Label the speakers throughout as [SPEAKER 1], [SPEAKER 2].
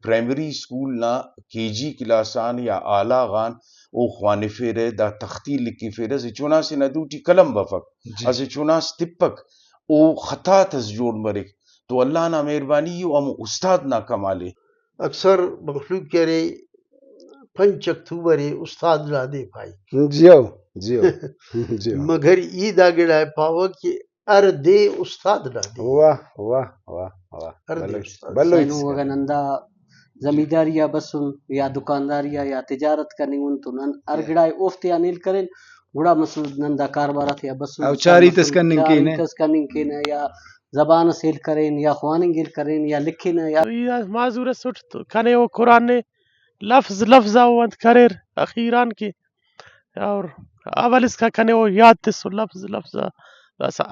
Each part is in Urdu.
[SPEAKER 1] پرائمری سکول نا کے جی کلاسان یا اعلیٰ غان او خوان فیرے دا تختی لکی فیرے سے چونا سے ندوٹی قلم بفک اسے چونا سے تپک او خطا تس جوڑ مرک تو اللہ نا مہربانی او ام استاد نا کمالے
[SPEAKER 2] اکثر مخلوق کہہ رہے پنچک تو برے استاد لا دے پائی
[SPEAKER 3] جیو جیو جیو
[SPEAKER 2] مگر ای دا گڑا پاوا کہ ار دے استاد لا دے
[SPEAKER 3] واہ واہ واہ واہ
[SPEAKER 2] ار دے استاد
[SPEAKER 3] بلوچ
[SPEAKER 4] سینو وگنندا زمینداریہ بسن یا دکانداریہ یا تجارت کننگن تو نن ارگڑائے اوفتے انیل کرن گڑا مسعود نندا کاربارات یا بسن
[SPEAKER 3] او چاری تسکنن کینے
[SPEAKER 4] تسکنن کینے یا زبان سیل کرین یا خواننگل کرین یا لکھن یا
[SPEAKER 5] معذور سٹ کنے وہ قرآن نے لفظ لفظ آوانت کریر اخیران کی اور اول اس کا کنے وہ یاد تسو لفظ لفظ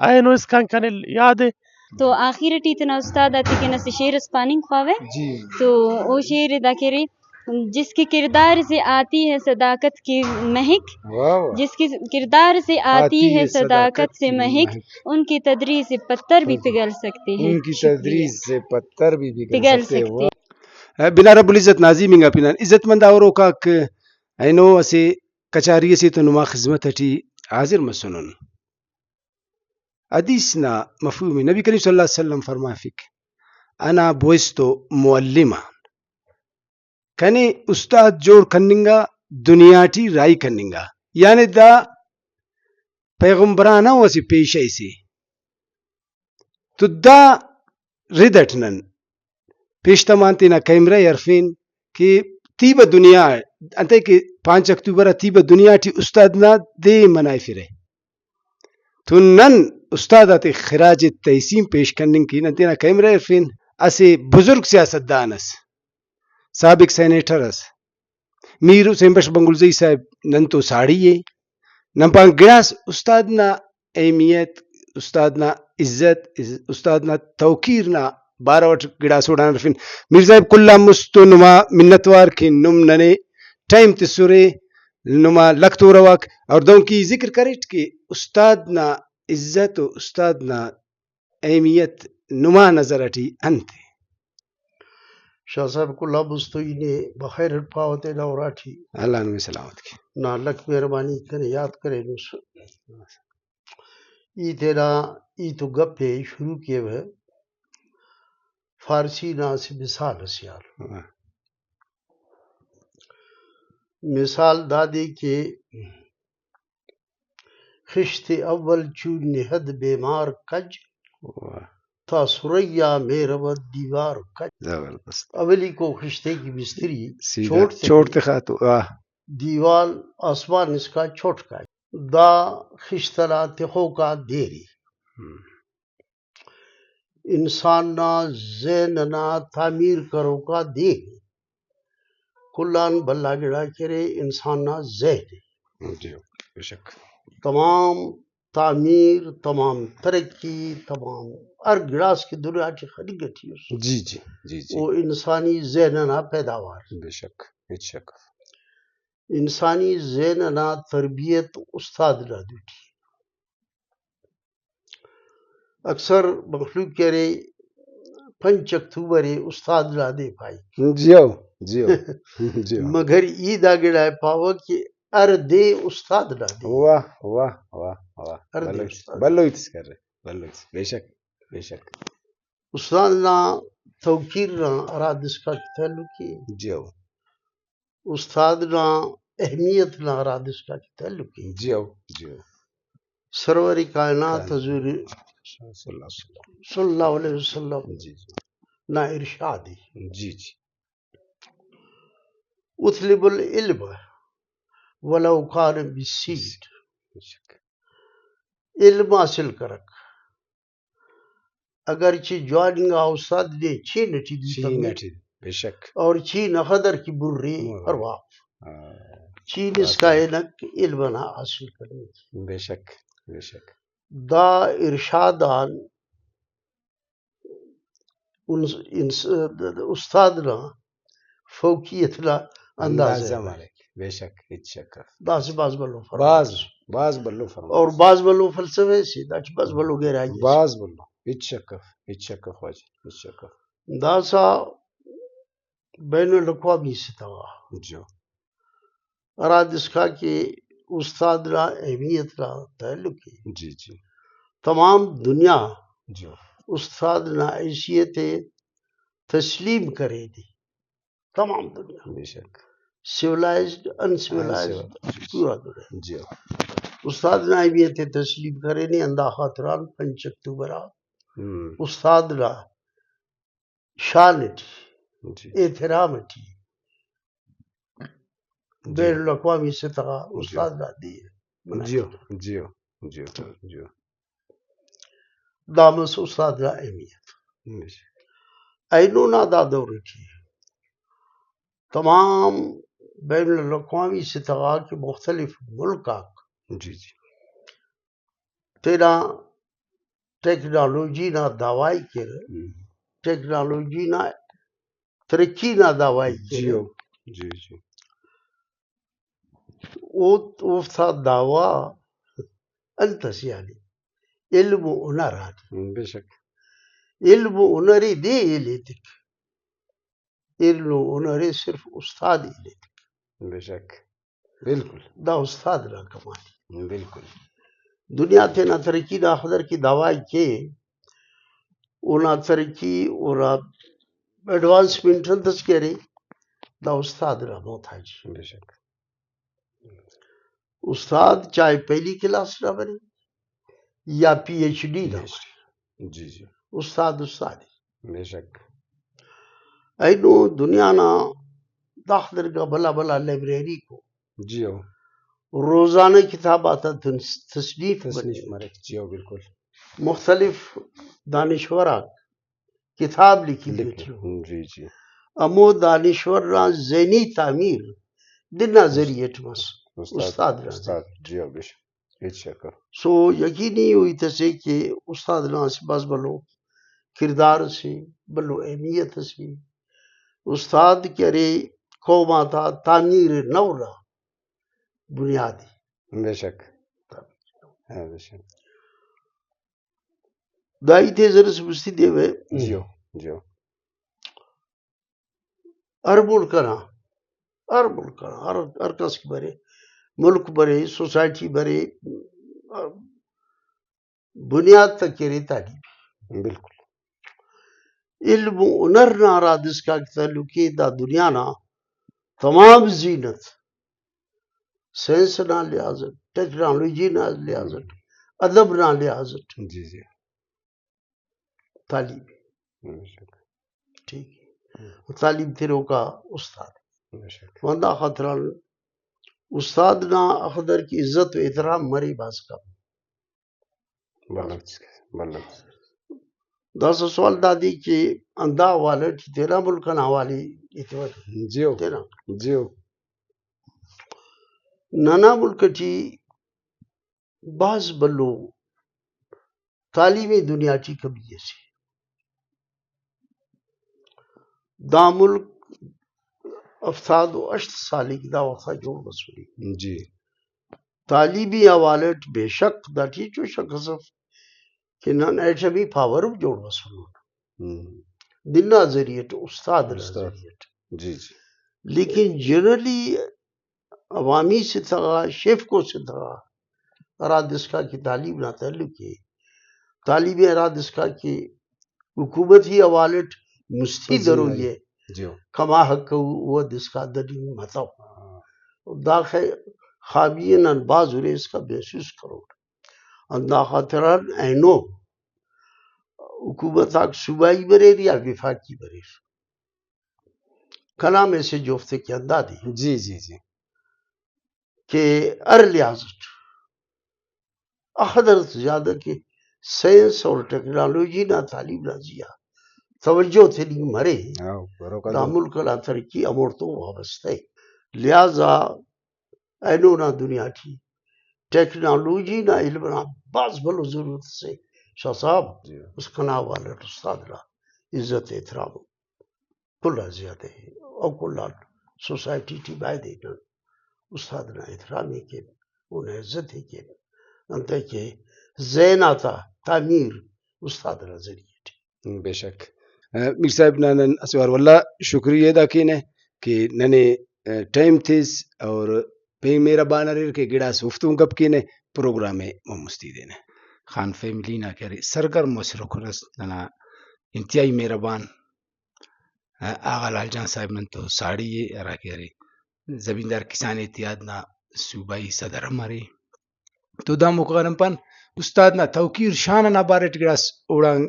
[SPEAKER 5] اینو اس کا کنے یاد ہے
[SPEAKER 6] تو آخر ٹیتنا استاد آتی کہ نس شیر اسپاننگ خواوے تو وہ شیر دا کرے جس کے کردار سے آتی ہے صداقت کی مہک جس کے کردار سے آتی ہے صداقت سے مہک ان کی تدریس سے پتھر بھی پگھل سکتے ہیں
[SPEAKER 3] ان کی تدریس سے پتھر بھی
[SPEAKER 6] پگھل سکتے ہیں
[SPEAKER 3] بلا رب العزت نازی منگا پینان عزت مند آورو کاک اینو اسے کچاری سے تو نما خدمت ہٹی حاضر مسنن حدیث نا مفہوم نبی کریم صلی اللہ علیہ وسلم فرما فک انا بوئستو معلمہ کنے استاد جوڑ کننگا دنیا ٹی رائی کننگا یعنی دا پیغمبرانہ وسی پیشہ سے تو دا ردٹنن پیشتا مانتے نا کیمرہ یرفین کہ تیبا دنیا انتے کہ 5 اکتوبر تیبا دنیا ٹی استاد نا دے منائی فرے تو نن استادات خراج تحسین پیش کرنے کی نن تینا کیمرہ یرفین اسے بزرگ سیاست دانس سابق سینیٹر اس میر حسین بخش بنگلزئی صاحب نن تو ساڑی ہے نن پان گڑاس استاد نا اہمیت استاد نا عزت استاد نا توقیر نا 12 وٹ گڑاس اڑان رفین میر صاحب کلا مستو نما منتوار کی نم ننے ٹائم تسورے نما لکتو رواک اور دون کی ذکر کریٹ کہ استاد نا عزت و استاد نا اہمیت نما نظر اٹھی انتے
[SPEAKER 2] شاہ صاحب کو لابستوئی نے بخیر پاوتے نوراٹھی
[SPEAKER 3] اللہ نمی سلامت کی
[SPEAKER 2] نا لک مہربانی کرے یاد کرے نس ای تیرا ای تو گپے شروع کیے ہوئے فارسی نا سے مثال سیال مثال دادے کے خشت اول چون نہد بیمار کج تا سریا میرود دیوار کج
[SPEAKER 3] زبردست
[SPEAKER 2] اولی کو خشتے کی بستری
[SPEAKER 3] چھوڑتے خاتو
[SPEAKER 2] دیوال آسمان اس کا چھوٹ کا دا خشتلا تخو کا دیری انسان نا زین نا تعمیر کرو کا دیری کلان بلا گڑا کرے انسان نا زین تمام تعمیر تمام ترقی تمام ہر گڑاس کی دنیا کی خری گٹھی
[SPEAKER 3] جی جی جی جی
[SPEAKER 2] وہ انسانی ذہننا پیداوار
[SPEAKER 3] بے شک بے شک
[SPEAKER 2] انسانی ذہننا تربیت استاد نہ دوٹھی اکثر مخلوق کہہ رہے 5 اکتوبر استاد لا دے پائی
[SPEAKER 3] جیو جیو جیو
[SPEAKER 2] مگر ای دا گڑا پاوا کہ ار دے استاد لا دے
[SPEAKER 3] واہ واہ واہ واہ بلوچ کر رہے بلوچ بے شک بے شک
[SPEAKER 2] استاد نا توقیر نا ارادس کا تعلق ہے
[SPEAKER 3] جیو
[SPEAKER 2] استاد نا اہمیت نا ارادس کا تعلق ہے
[SPEAKER 3] جیو جیو
[SPEAKER 2] سرور کائنات حضور صلی اللہ علیہ وسلم
[SPEAKER 3] جی
[SPEAKER 2] نا ارشاد ہے
[SPEAKER 3] جی جی
[SPEAKER 2] اطلب العلم ولو کان بالسین علم حاصل کرک اگرچہ جواننگ استاد نے چھ نٹی دی
[SPEAKER 3] بے شک
[SPEAKER 2] اور چھ نخدر کی بری پرواہ چین اس کا اینک علم نہ حاصل کرنے
[SPEAKER 3] بے شک بے شک
[SPEAKER 2] دا ارشادان استاد نا فوقیت نا انداز ہے
[SPEAKER 3] بے شک ہیچ شک
[SPEAKER 2] دا سے باز بلو
[SPEAKER 3] باز بلو فرما
[SPEAKER 2] اور باز بلو فلسفے سے دا چھ باز بلو گہرائی
[SPEAKER 3] باز بلو ہیچ شک خواجہ ہیچ شک
[SPEAKER 2] دا سا بین الاقوامی سطح
[SPEAKER 1] جو
[SPEAKER 2] اراد اس کا کہ استاد را اہمیت را تعلق ہے
[SPEAKER 1] جی جی
[SPEAKER 2] تمام دنیا
[SPEAKER 1] جو
[SPEAKER 2] استاد نا حیثیت تسلیم کرے دی تمام دنیا
[SPEAKER 1] بے شک
[SPEAKER 2] سیولائزڈ ان سیولائزڈ پورا دنیا
[SPEAKER 1] جی
[SPEAKER 2] استاد نا اہمیت تسلیم کرے نہیں اندہ خاطران 5 اکتوبر استاد نا شان تھی
[SPEAKER 1] جی
[SPEAKER 2] احترام تھی بین الاقوامی سطح استاد نا دی
[SPEAKER 1] جیو جیو جیو جیو
[SPEAKER 2] دامس استاد نا اہمیت اینو نا دا دور تھی تمام بین الاقوامی سطح کے مختلف ملکاں
[SPEAKER 1] جی جی
[SPEAKER 2] تیرا ٹیکنالوجی نا دعوائی کر ٹیکنالوجی نا ترقی نا دعوائی
[SPEAKER 1] جیو
[SPEAKER 2] کر
[SPEAKER 1] جی جی
[SPEAKER 2] وہ تھا دعویٰ انتس یعنی علم و ہنر آدھی
[SPEAKER 1] بے شک
[SPEAKER 2] علم و ہنری دے لیتک علم و ہنری صرف استاد ہی لیتک
[SPEAKER 1] بے شک بالکل
[SPEAKER 2] دا استاد نا کمالی
[SPEAKER 1] بالکل
[SPEAKER 2] دنیا تے نا ترقی نا خدر کی دعوائی کے اونا ترقی اونا ایڈوانسمنٹ انتس کرے دا استاد نا محتاج
[SPEAKER 1] بے شک
[SPEAKER 2] استاد چاہے پہلی کلاس نہ بنے یا پی ایچ ڈی نہ بنے
[SPEAKER 1] جی جی
[SPEAKER 2] استاد استاد
[SPEAKER 1] بے شک
[SPEAKER 2] اینو دنیا نا داخدر کا بلا بلا لائبریری کو
[SPEAKER 1] جیو
[SPEAKER 2] روزانہ کتابات تصنیف
[SPEAKER 1] تصنیف
[SPEAKER 2] بنی
[SPEAKER 1] مرک جیو بالکل
[SPEAKER 2] مختلف دانشورہ کتاب لکھی
[SPEAKER 1] لکھ
[SPEAKER 2] بیٹھی
[SPEAKER 1] جی جی
[SPEAKER 2] امو دانشور را ذہنی تعمیر دنا ذریعے مس استاد را
[SPEAKER 1] استاد جیو بے شک ہیچ شک
[SPEAKER 2] سو یقینی ہوئی تسے کہ استاد نا سے بس بلو کردار سے بلو اہمیت سے استاد کرے قوما تھا تعمیر نورا بنیادی
[SPEAKER 1] بے شک ہاں بے شک
[SPEAKER 2] دائی تھے ذرا سے بستی دے ہوئے
[SPEAKER 1] جیو جیو
[SPEAKER 2] ہر ملک نا ہر کس برے ملک برے سوسائٹی برے بنیاد تک کرے تعلیم
[SPEAKER 1] بالکل
[SPEAKER 2] علم و ہنر نا راد اس کا تعلقی دا دنیا نا تمام زینت سائنس نا لحاظت ٹیکنالوجی نا لحاظت ادب نا لحاظت
[SPEAKER 1] جی جی
[SPEAKER 2] تعلیم
[SPEAKER 1] بے شک
[SPEAKER 2] ٹھیک ہے تعلیم تیرو کا استاد
[SPEAKER 1] بے شک
[SPEAKER 2] وندہ خاطران استاد نا اخدر کی عزت و احترام مری باز کا
[SPEAKER 1] بلد بلد
[SPEAKER 2] دا سوال دادی کہ اندہ والد تیرا ملکن حوالی اتوار
[SPEAKER 1] جیو
[SPEAKER 2] تیرا
[SPEAKER 1] جیو
[SPEAKER 2] نانا ملک چی باز بلو تعلیم دنیا چی کبھی ایسی دا ملک افتاد و اشت سالی کی دا وقتا جوڑ بسولی
[SPEAKER 1] جی
[SPEAKER 2] تعلیمی حوالت بے شک دا ٹیچو شک حصف کہ نان ایٹمی پاور جوڑ بسولو دنہ ذریعت استاد ذریعت
[SPEAKER 1] جی جی
[SPEAKER 2] لیکن جنرلی عوامی سے تھا شیفکو سے تھا ارادسکا کی تعلیم نہ تعلق ہے تعلیم ارادسکا کی حکومتی حوالت مستی ضروری ہے
[SPEAKER 1] جیو
[SPEAKER 2] کما حق وہ دسکا دلی مطلب داخل خوابین انباز ہوئے اس کا محسوس کرو اندہ خاطران اینو حکومت آگ صوبائی بریر یا وفاقی بریر کلام ایسے جوفتے کی اندہ دی
[SPEAKER 1] جی جی جی
[SPEAKER 2] کہ ار لیازت اخدرت زیادہ کہ سائنس اور ٹیکنالوجی نہ تعلیم نہ زیا توجہ تھی نہیں مرے دا ملک لا ترقی امورتوں وابستہ ہے لہذا اینو نہ دنیا تھی ٹیکنالوجی نہ علم نہ باز بلو ضرورت سے شاہ صاحب اس کا نام والا استاد را عزت احترام کلا زیادہ ہے اور کلا سوسائٹی تھی باید ہے استاد نا احترامی کے انہیں عزت ہی کے انتے کہ زین آتا تعمیر استاد نا ذریعے
[SPEAKER 1] بے شک
[SPEAKER 3] میر صاحب نانن اسوار والله شکریہ دا کینه کہ ننے ٹائم تھیس اور پہ میرا بانر کے گڑا سفتوں گپ کینے پروگرام مستی دینے خان فیملی نا کرے سرگرم مسرخرس ننا انتہائی مہربان آغا لال جان صاحب نن تو ساڑی یہ ارا کرے زمیندار کسان اتحاد نا صوبائی صدر ہمارے تو دا مقارن پن استاد نا توقیر شان نا بارٹ گڑاس اوڑان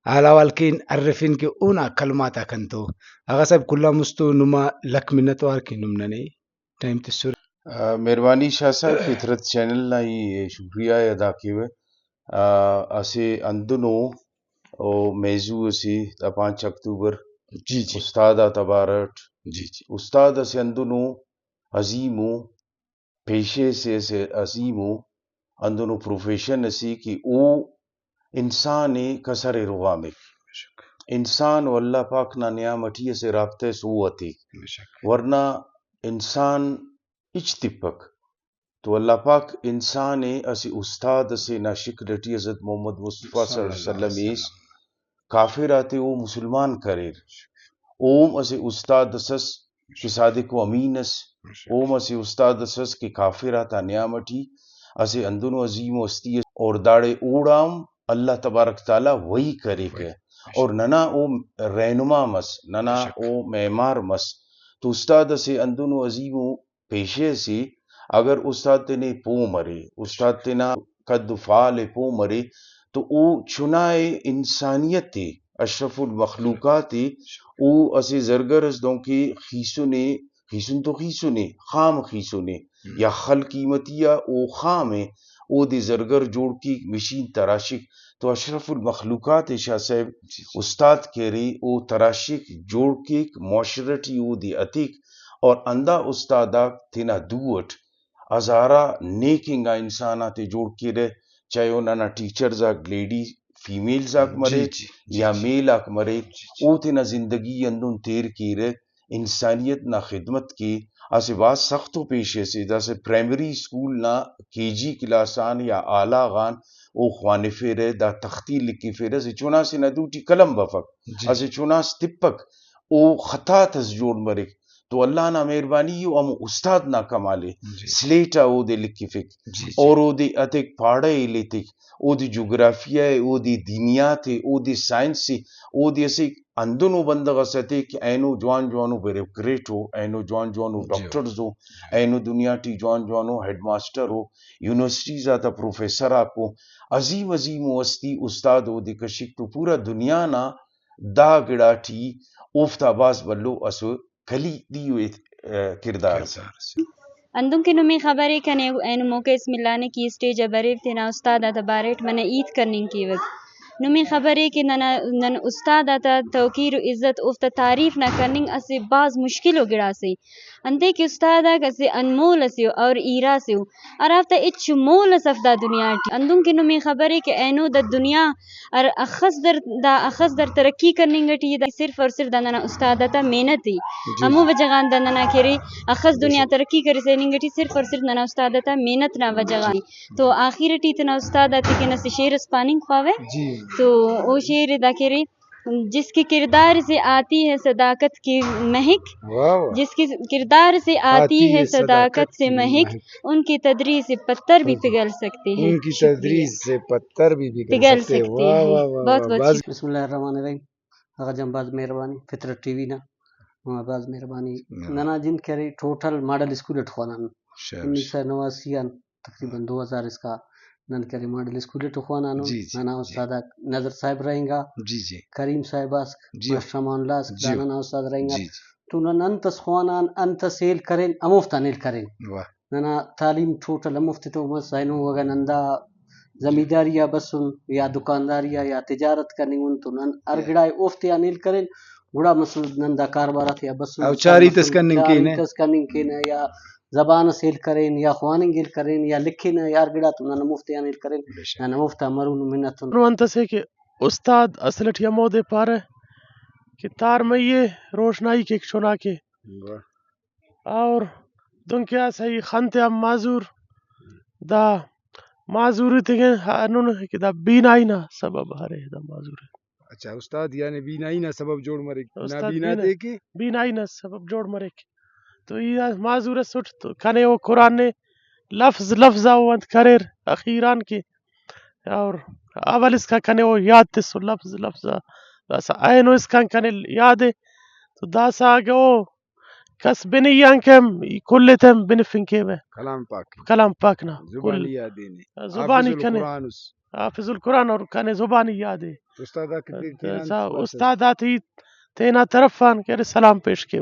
[SPEAKER 3] حالاوال کین عرفین کے اونا کلماتا کنتو آغا صاحب کلا مستو نما لک منتوار کی نمننے ٹائم تسور
[SPEAKER 1] مہربانی شاہ صاحب فطرت چینل نا یہ شکریہ ادا کیوے اسے اندنو او میزو اسی دا 5 اکتوبر
[SPEAKER 3] جی
[SPEAKER 1] استاد تبارٹ
[SPEAKER 3] جی
[SPEAKER 1] استاد اسے اندنو عظیمو پیشے سے اسے عظیمو اندنو پروفیشن اسی کہ او انسان کسر رغامک انسان واللہ پاک نا نعمتی سے رابطے سوتی ورنہ انسان اجتپک تو اللہ پاک انسان اسی استاد سے نا شکرٹی حضرت محمد مصطفیٰ صلی اللہ علیہ وسلم اس کافر آتے او مسلمان کریر اوم اسی استاد سس کی صادق و امین اس اوم اسی استاد سس کی کافر آتا نعمتی اسی اندنو عظیم و استی اور داڑے اوڑام اللہ تبارک تعالیٰ وہی کرے کہ اور ننا او رہنما مس ننا او معمار مس تو استاد سے اندنو عظیم و پیشے سے اگر استاد تینے پو مرے استاد تینا قد فعال پو مرے تو او چنائے انسانیت تے اشرف المخلوقات تے او اسے زرگرز دوں کی خیسن تو خیسنے خام خیسنے یا خل قیمتیا او خام ہے او دی زرگر جوڑ کی مشین تراشک تو اشرف المخلوقات شاہ صاحب استاد کے ری او تراشک جوڑ کے معاشرتی او دی عتیق اور اندہ استادا تینا دوٹ ہزارہ نیکنگا انسانات جوڑ کے رے چاہے انہاں ٹیچرز آک لیڈی فیمیلز آک مرے یا میل آک مرے او تینا زندگی اندن تیر کی رے انسانیت نا خدمت کی اسے بات سختو پیشے سے جیسے پرائمری سکول نا کے جی کلاسان یا اعلیٰ غان او خوانی فیرے دا تختی لکی فیرے سے چونا سے ندوٹی قلم بفک اسے چونا ستپک او خطا تس جوڑ مرک تو اللہ نا مہربانی او ام استاد نا کمالے سلیٹا او دے لکی فک اور او دے اتک پاڑے لیتک او دی جغرافیہ او دی دینیات او دی سائنس او دی اسے اندنو بندغ ستے کہ اینو جوان جوانو بیروکریٹ ہو اینو جوان جوانو ڈاکٹرز ہو اینو دنیا ٹی جوان جوانو ہیڈ ماسٹر ہو یونیورسٹیز آتا پروفیسر آکو عظیم عظیم وستی استاد ہو دی کشک تو پورا دنیا نا دا گڑا ٹی اوفتا باز بلو اسو کلی دیو کردار
[SPEAKER 6] اندم کے نمی خبریں کنے این موقع اس ملانے کی اسٹیج ابریو تینا استاد آتا بارٹ من عید کرنے کی وقت نمی خبریں کہ نن استاد آتا توقیر و عزت افتا تعریف نہ کرنگ اسے بعض مشکل ہو گڑا سے انتے کہ استاد اسے انمول سے اور ایرا سے اور آفتا اچ مول سفدا دنیا ٹی اندم کے نمی خبریں کہ اینو دا دنیا اور اخذ در ترقی کرنے گٹی دا صرف اور صرف دا استاد آتا محنت ہی ہمو وجگان دا ننا کھری اخذ دنیا ترقی کری سے نگٹی صرف اور صرف ننا استاد آتا محنت نہ وجگان تو آخر ٹی تنا استاد آتی کہ نس شیر اسپاننگ خواوے تو او شیر دا کری جس کے کردار سے آتی ہے صداقت کی مہک جس کے کردار سے آتی ہے صداقت سے مہک ان کی تدریس سے پتھر بھی پگھل سکتے ہیں
[SPEAKER 3] ان کی تدریس سے پتھر بھی
[SPEAKER 6] پگھل سکتے ہیں بہت بہت
[SPEAKER 4] بسم اللہ الرحمن الرحیم آغا جنباز مہربانی فطرت ٹی وی نا باز مہربانی ننا جن کرے ٹوٹل ماڈل اسکول اٹھوانا 1989 تقریباً 2000 اس کا نن کرے ماڈل اسکول اٹھوانا ننا استاد نظر صاحب رہیں گا کریم صاحب ماشامان لاس ننا استاد رہیں گا تو نن انتس خوانان انت سیل کریں اموفتا نیل کریں ننا تعلیم ٹوٹل اموفت تو مسائنو وگا نندا زمینداریہ بسن یا دکانداریہ یا تجارت کرنے تو نن ارگڑائے اوفتے انیل کریں گڑا مسعود نندا کاربارات یا بسن
[SPEAKER 3] او چاری تسکننگ
[SPEAKER 4] کینے یا زبان سیل کریں یا خواننگ گل کریں یا لکھیں یا ارگڑا تو نن مفتے انیل کریں نن مفتا مرون منتن
[SPEAKER 5] روانتا سے کہ استاد اصلٹ یا مودے پارے کہ تار مئیے روشنائی کے چنا کے اور دن کیا صحیح خانتے ہم معذور دا معذوری تگیں انہوں کہ دا بینائی نا سبب ہرے دا معذور
[SPEAKER 3] اچھا استاد یعنی بینائی نہ سبب جوڑ مرے
[SPEAKER 5] استاد
[SPEAKER 3] نابینا دے کے
[SPEAKER 5] بینائی نہ سبب جوڑ مرے تو یہ معذور سٹ تو کنے وہ قرآن نے لفظ لفظ آوانت کریر اخیران کی اور اول اس کا کنے وہ یاد تسو لفظ لفظ داسا اینو اس کا کنے یاد ہے تو داسا آگے وہ کس بنیان کم کل تم بنفن کے میں کلام پاک نا
[SPEAKER 3] زبانی یادیں
[SPEAKER 5] زبانی کنے
[SPEAKER 3] قرآن اس
[SPEAKER 5] حافظ القرآن اور کنے زبانی یاد ہے
[SPEAKER 3] استاد
[SPEAKER 5] استادات ہی تینا طرفان کے سلام پیش کے